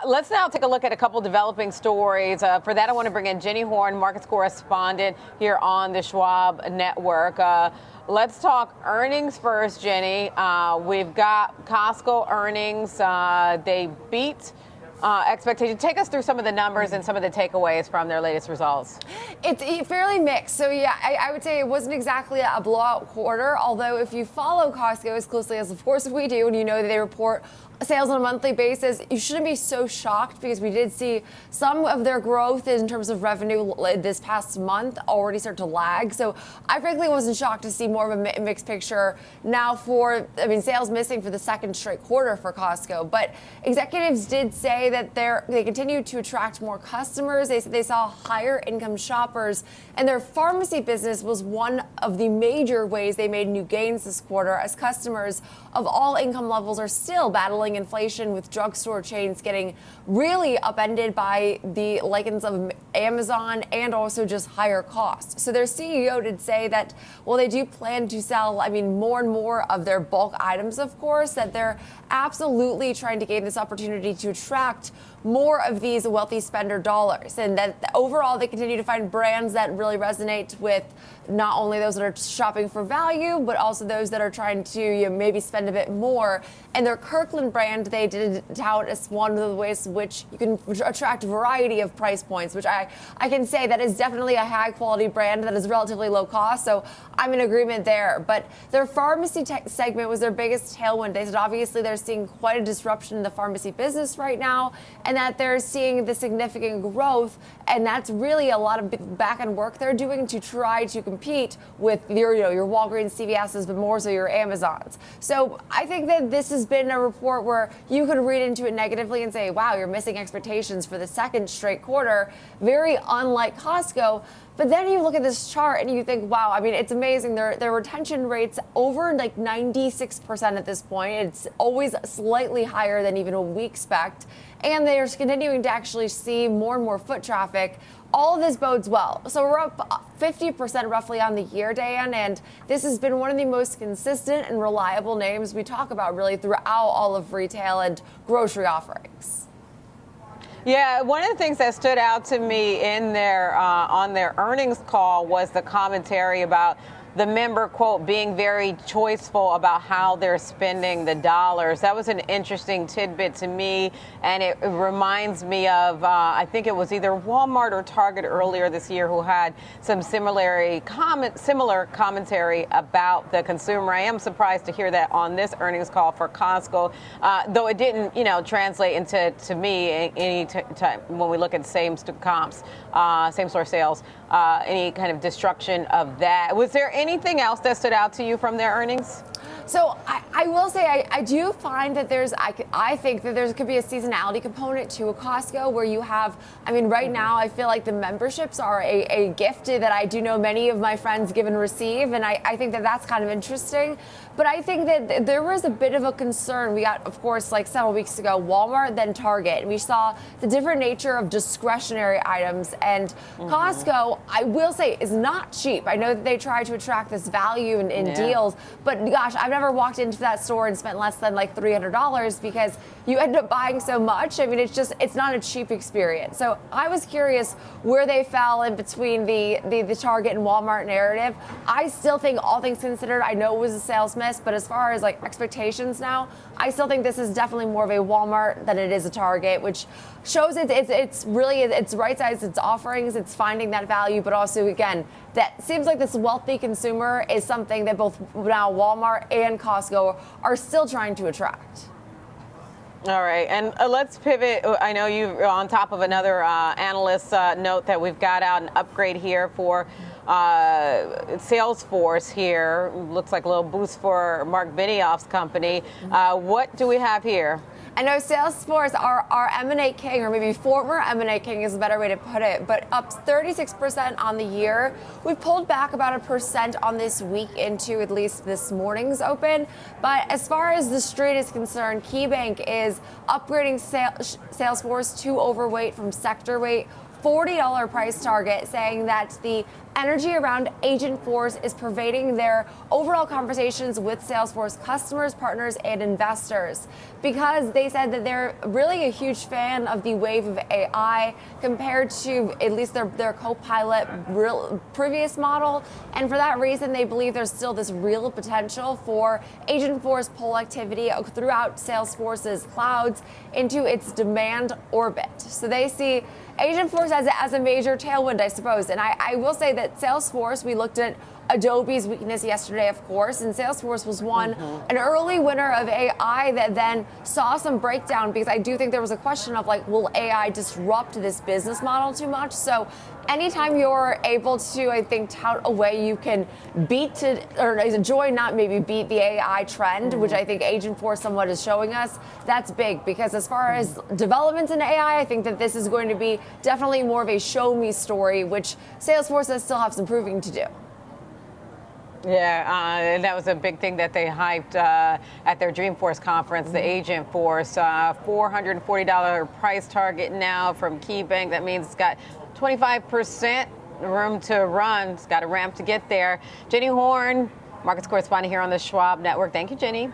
Let's now take a look at a couple developing stories. For that, I want to bring in Jenny Horne, markets correspondent here on the Schwab Network. Let's talk earnings first, Jenny. We've got Costco earnings. They beat expectations. Take us through some of the numbers and some of the takeaways from their latest results. It's fairly mixed. So, yeah, I would say it wasn't exactly a blowout quarter, although if you follow Costco as closely as, of course, we do, and you know that they report sales on a monthly basis, you shouldn't be so shocked because we did see some of their growth in terms of revenue this past month already start to lag. So I frankly wasn't shocked to see more of a mixed picture now sales missing for the second straight quarter for Costco. But executives did say that they continue to attract more customers. They said they saw higher income shoppers, and their pharmacy business was one of the major ways they made new gains this quarter, as customers of all income levels are still battling inflation, with drugstore chains getting really upended by the likens of Amazon and also just higher costs. So their CEO did say that, well, they do plan to sell, more and more of their bulk items, of course, that they're absolutely trying to gain this opportunity to attract more of these wealthy spender dollars, and that overall they continue to find brands that really resonate with not only those that are shopping for value, but also those that are trying to maybe spend a bit more. And their Kirkland brand, they did tout as one of the ways in which you can attract a variety of price points, which I can say that is definitely a high quality brand that is relatively low cost. So I'm in agreement there. But their pharmacy segment was their biggest tailwind. They said obviously they're seeing quite a disruption in the pharmacy business right now, and that they're seeing the significant growth, and that's really a lot of back-end work they're doing to try to compete with your Walgreens, CVS's, but more so your Amazons. So I think that this has been a report where you could read into it negatively and say, wow, you're missing expectations for the second straight quarter, very unlike Costco. But then you look at this chart and you think, wow, it's amazing. Their retention rate's over 96% at this point. It's always slightly higher than even what we expect. And they're continuing to actually see more and more foot traffic. All of this bodes well. So we're up 50% roughly on the year, Dan, and this has been one of the most consistent and reliable names we talk about really throughout all of retail and grocery offerings. Yeah, one of the things that stood out to me in their on their earnings call was the commentary about the member, quote, being very choiceful about how they're spending the dollars. That was an interesting tidbit to me, and it reminds me of, I think it was either Walmart or Target earlier this year who had some similar commentary about the consumer. I am surprised to hear that on this earnings call for Costco, though it didn't, translate into, to me, any time when we look at same-store sales, any kind of destruction of that. Was there anything else that stood out to you from their earnings? So I will say I do find that I think that there could be a seasonality component to a Costco where you have, right now I feel like the memberships are a gift that I do know many of my friends give and receive, and I think that that's kind of interesting. But I think that there was a bit of a concern. We got, of course, like several weeks ago, Walmart, then Target, and we saw the different nature of discretionary items. And Costco, I will say, is not cheap. I know that they try to attract this value in deals, but gosh, I've never walked into that store and spent less than like $300 because you end up buying so much. It's not a cheap experience. So I was curious where they fell in between the Target and Walmart narrative. I still think, all things considered, I know it was a sales miss, but as far as like expectations now, I still think this is definitely more of a Walmart than it is a Target, which shows it's really right sized its offerings, it's finding that value, but also again, that seems like this wealthy consumer is something that both now Walmart and Costco are still trying to attract. All right, and let's pivot. I know you're on top of another analyst note that we've got out, an upgrade here for Salesforce here. Looks like a little boost for Mark Benioff's company. What do we have here? I know Salesforce, our M&A king, or maybe former M&A king is a better way to put it, but up 36% on the year. We've pulled back about 1% on this week into at least this morning's open. But as far as the street is concerned, KeyBanc is upgrading Salesforce to overweight from sector weight. $40 price target, saying that the energy around Agentforce is pervading their overall conversations with Salesforce customers, partners, and investors, because they said that they're really a huge fan of the wave of AI compared to at least their Copilot previous model. And for that reason, they believe there's still this real potential for Agentforce pull activity throughout Salesforce's clouds into its demand orbit. So they see Agentforce as a major tailwind, I suppose. And I will say that Salesforce, we looked at Adobe's weakness yesterday, of course, and Salesforce was an early winner of AI that then saw some breakdown, because I do think there was a question of like, will AI disrupt this business model too much? So anytime you're able to, I think, tout a way you can join, not maybe beat the AI trend, which I think Agentforce somewhat is showing us, that's big, because as far as developments in AI, I think that this is going to be definitely more of a show me story, which Salesforce does still have some proving to do. Yeah, and that was a big thing that they hyped at their Dreamforce conference, the Agentforce, $440 price target now from KeyBanc. That means it's got 25% room to run. It's got a ramp to get there. Jenny Horne, markets correspondent here on the Schwab Network. Thank you, Jenny.